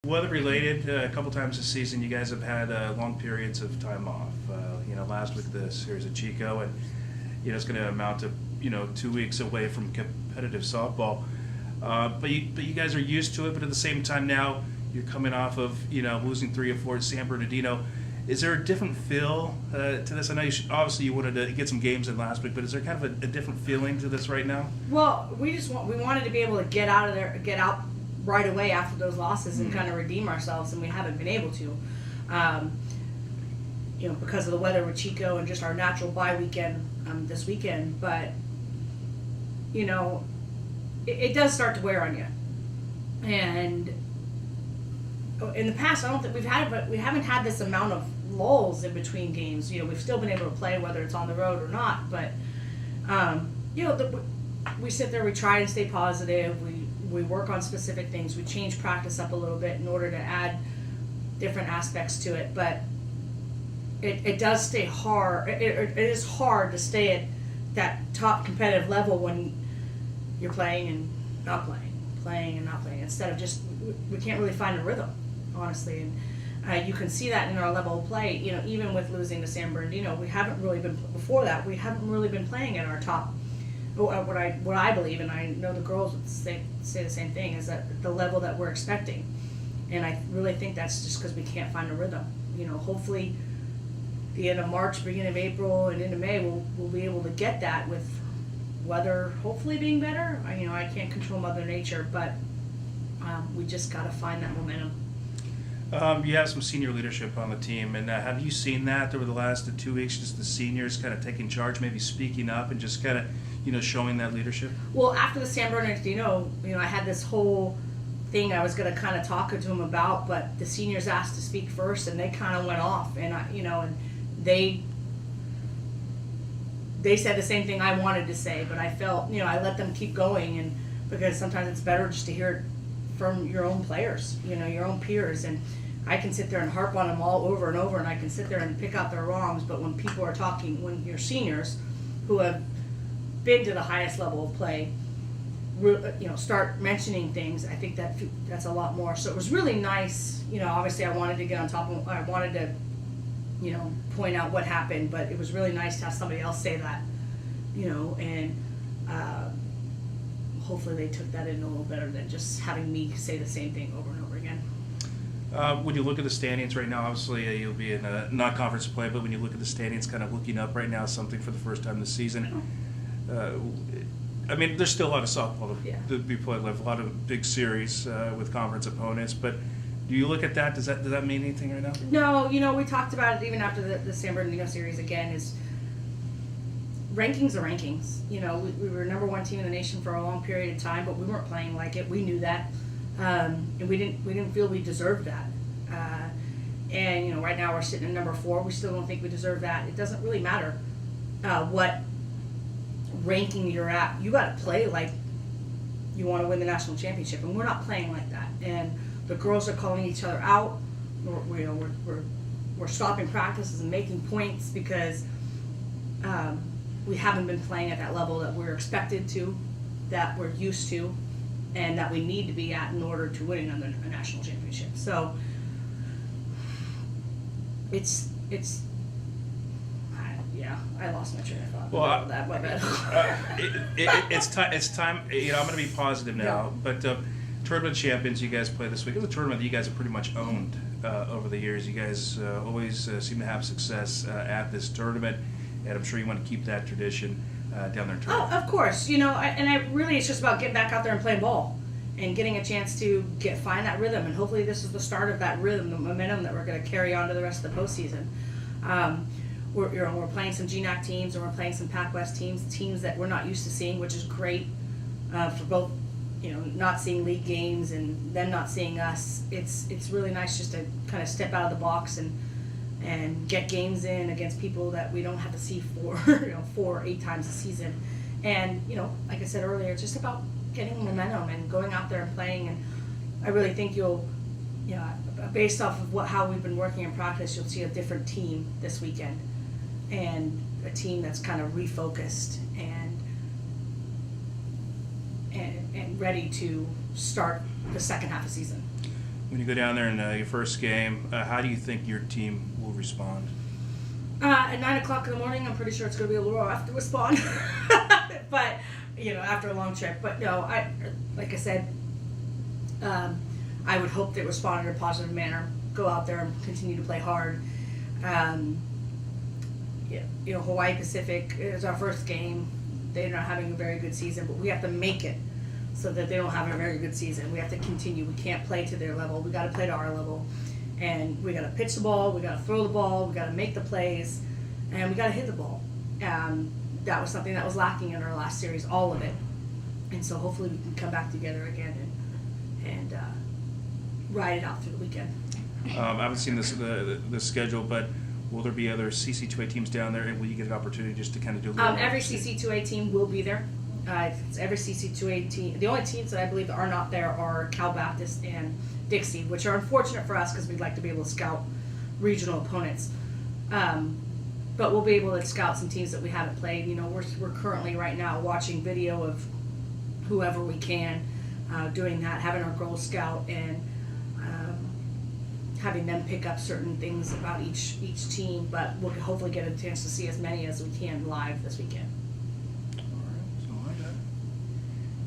Weather related, a couple times this season, you guys have had long periods of time off. Last week the series at Chico, and it's going to amount to 2 weeks away from competitive softball. But you guys are used to it. But at the same time, now you're coming off of losing 3 or 4 at San Bernardino. Is there a different feel to this? I know obviously you wanted to get some games in last week, but is there kind of a different feeling to this right now? Well, we wanted to be able to get out right away after those losses and kind of redeem ourselves, and we haven't been able to, because of the weather with Chico and just our natural bye weekend this weekend. But it does start to wear on you, and in the past, I don't think we haven't had this amount of lulls in between games. We've still been able to play whether it's on the road or not, but we sit there, we try and stay positive, we work on specific things, we change practice up a little bit in order to add different aspects to it, but it does stay hard. It is hard to stay at that top competitive level when you're playing and not playing, instead of just, we can't really find a rhythm, honestly. And you can see that in our level of play. Even with losing to San Bernardino, we haven't really been playing at our top. What I believe, and I know the girls would say the same thing, is that the level that we're expecting. And I really think that's just because we can't find a rhythm. Hopefully the end of March, beginning of April, and into May, we'll be able to get that with weather hopefully being better. I can't control Mother Nature, but we just got to find that momentum. You have some senior leadership on the team, and have you seen that over the last 2 weeks, just the seniors kind of taking charge, maybe speaking up and just kind of, showing that leadership? Well, after the San Bernardino, I had this whole thing I was going to kind of talk to them about, but the seniors asked to speak first, and they kind of went off, and and they said the same thing I wanted to say, but I felt, I let them keep going, and because sometimes it's better just to hear it from your own players, your own peers, and I can sit there and harp on them all over and over, and I can sit there and pick out their wrongs, but when people are talking, when you're seniors who have been to the highest level of play, start mentioning things, I think that's a lot more. So it was really nice. Obviously I wanted to get on top of, I wanted to, point out what happened, but it was really nice to have somebody else say that, and hopefully they took that in a little better than just having me say the same thing over and over again. When you look at the standings right now, obviously you'll be in a non-conference play, but when you look at the standings, kind of looking up right now, something for the first time this season, there's still a lot of softball to be played, a lot of big series with conference opponents, but do you look at that? Does that mean anything right now? No, we talked about it even after the San Bernardino series again, is rankings are rankings. We were number 1 team in the nation for a long period of time, but we weren't playing like it. We knew that. And we didn't feel we deserved that. And right now we're sitting at number 4. We still don't think we deserve that. It doesn't really matter what ranking you're at. You got to play like you want to win the national championship, and we're not playing like that. And the girls are calling each other out. We're stopping practices and making points because we haven't been playing at that level that we're expected to, that we're used to, and that we need to be at in order to win a national championship. So I lost my train of thought. Well, that my bad. It's time. I'm going to be positive now. Yeah. But tournament champions, you guys play this week. It's a tournament that you guys have pretty much owned over the years. You guys always seem to have success at this tournament, and I'm sure you want to keep that tradition down there in tournament. Oh, of course. It's just about getting back out there and playing ball, and getting a chance to find that rhythm, and hopefully this is the start of that rhythm, the momentum that we're going to carry on to the rest of the postseason. We're playing some GNAC teams, and we're playing some Pac West teams that we're not used to seeing, which is great for both. Not seeing league games and them not seeing us. It's really nice just to kind of step out of the box and get games in against people that we don't have to see for 4 or 8 times a season. And like I said earlier, it's just about getting momentum and going out there and playing. And I really think you'll, based off of how we've been working in practice, you'll see a different team this weekend, and a team that's kind of refocused and ready to start the second half of the season. When you go down there in your first game, how do you think your team will respond? At 9 o'clock in the morning, I'm pretty sure it's going to be a little rough to respond. But, after a long trip. But no, like I said, I would hope they respond in a positive manner. Go out there and continue to play hard. Hawaii Pacific is our first game. They're not having a very good season, but we have to make it so that they don't have a very good season. We have to continue. We can't play to their level. We got to play to our level. And we got to pitch the ball, we got to throw the ball, we got to make the plays, and we got to hit the ball. That was something that was lacking in our last series, all of it. And so hopefully we can come back together again and ride it out through the weekend. I haven't seen the schedule, but will there be other CC2A teams down there, and will you get an opportunity just to kind of do a little every CC2A team will be there. It's every CC2A team. The only teams that I believe that are not there are Cal Baptist and Dixie, which are unfortunate for us because we'd like to be able to scout regional opponents. But we'll be able to scout some teams that we haven't played. We're currently right now watching video of whoever we can, doing that, having our Girl Scout and having them pick up certain things about each team. But we'll hopefully get a chance to see as many as we can live this weekend.